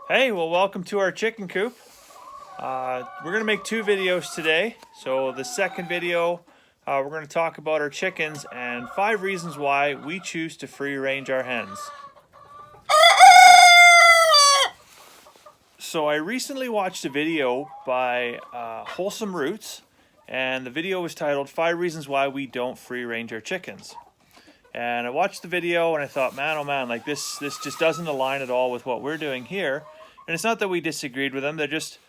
Hey, well, welcome to our chicken coop. We're going to make two videos today. So the second video, we're going to talk about our chickens and 5 reasons why we choose to free range our hens. So I recently watched a video by Wholesome Roots, and the video was titled 5 Reasons Why We Don't Free Range Our Chickens. And I watched the video and I thought, man, oh man, like this just doesn't align at all with what we're doing here. And it's not that we disagreed with them. They're just,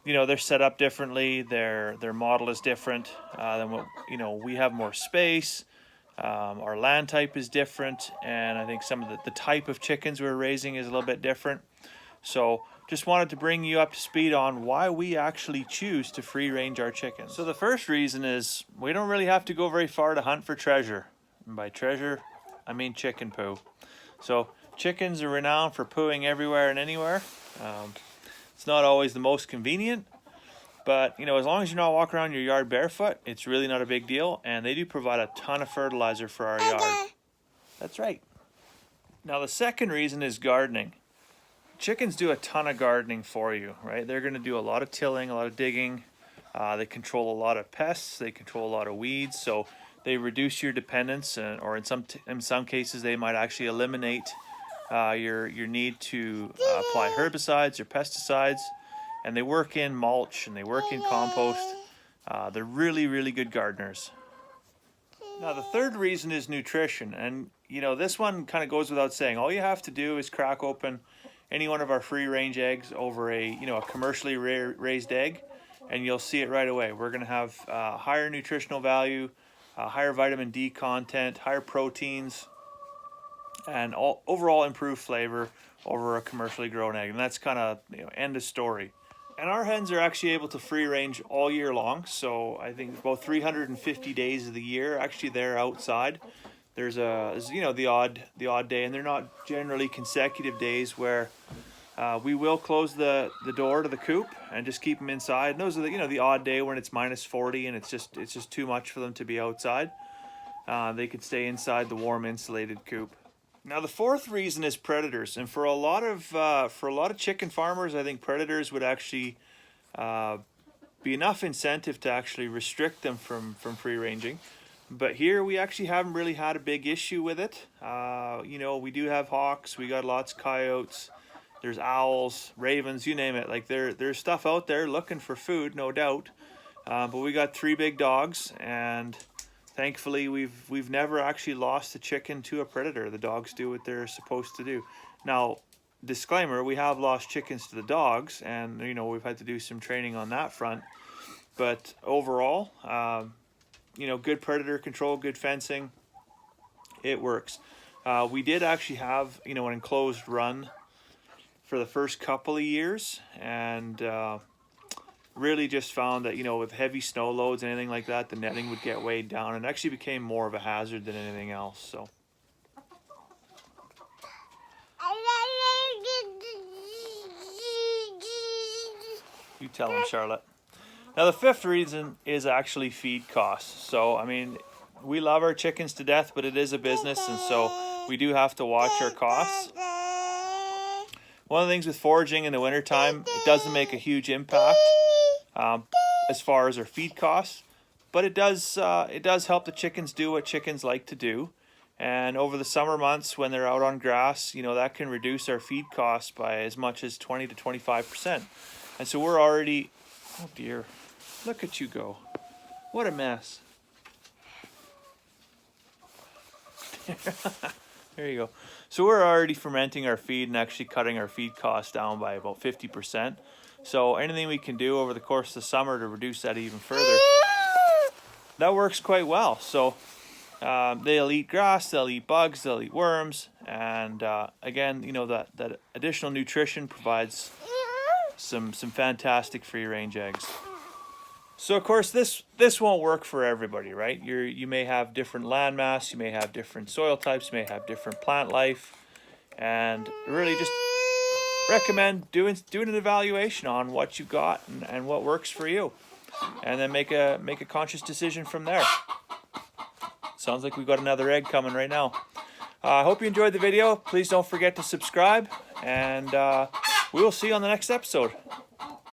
they're set up differently. Their model is different than what, we have more space. Our land type is different. And I think some of the type of chickens we're raising is a little bit different. So just wanted to bring you up to speed on why we actually choose to free range our chickens. So the first reason is we don't really have to go very far to hunt for treasure. And by treasure, I mean chicken poo. So chickens are renowned for pooing everywhere and anywhere. It's not always the most convenient, but as long as you're not walking around your yard barefoot, it's really not a big deal. And they do provide a ton of fertilizer for our yard. That's right. Now the second reason is gardening. Chickens do a ton of gardening for you, right? They're going to do a lot of tilling, a lot of digging. They control a lot of pests. They control a lot of weeds. So they reduce your dependence, or in some cases, they might actually eliminate your need to apply herbicides or pesticides. And they work in mulch and they work in compost. They're really, really good gardeners. Now the third reason is nutrition, and this one kind of goes without saying. All you have to do is crack open any one of our free range eggs over a commercially raised egg, and you'll see it right away. We're going to have higher nutritional value, higher vitamin D content, higher proteins, and overall improved flavor over a commercially grown egg. And that's kind of end of story. And our hens are actually able to free range all year long. So I think about 350 days of the year actually they're outside. There's the odd day, and they're not generally consecutive days where we will close the door to the coop and just keep them inside. And those are the odd day when it's minus 40 and it's just too much for them to be outside. They could stay inside the warm insulated coop. Now the fourth reason is predators, and for a lot of chicken farmers, I think predators would actually be enough incentive to actually restrict them from free ranging. But here we actually haven't really had a big issue with it. We do have hawks, we got lots of coyotes, there's owls, ravens, you name it. Like there's stuff out there looking for food, no doubt. But we got 3 big dogs, and thankfully we've never actually lost a chicken to a predator. The dogs do what they're supposed to do. Now, disclaimer, we have lost chickens to the dogs, and we've had to do some training on that front. But overall, good predator control, good fencing, it works. We did actually have an enclosed run for the first couple of years, and really just found that with heavy snow loads and anything like that, the netting would get weighed down and actually became more of a hazard than anything else. So you tell them, Charlotte. Now the fifth reason is actually feed costs. So I mean, we love our chickens to death, but it is a business, and so we do have to watch our costs. One of the things with foraging in the wintertime, it doesn't make a huge impact as far as our feed costs, but it does help the chickens do what chickens like to do. And over the summer months when they're out on grass, that can reduce our feed costs by as much as 20 to 25%. And so we're already, oh dear, look at you go. What a mess. There you go. So we're already fermenting our feed and actually cutting our feed costs down by about 50%. So anything we can do over the course of the summer to reduce that even further, that works quite well. So they'll eat grass, they'll eat bugs, they'll eat worms, and again, that additional nutrition provides some fantastic free range eggs. So of course this won't work for everybody, right? You may have different land mass, you may have different soil types, you may have different plant life, and really just recommend doing an evaluation on what you got and what works for you, and then make a conscious decision from there. Sounds like we've got another egg coming right now. I hope you enjoyed the video. Please don't forget to subscribe, and we will see you on the next episode.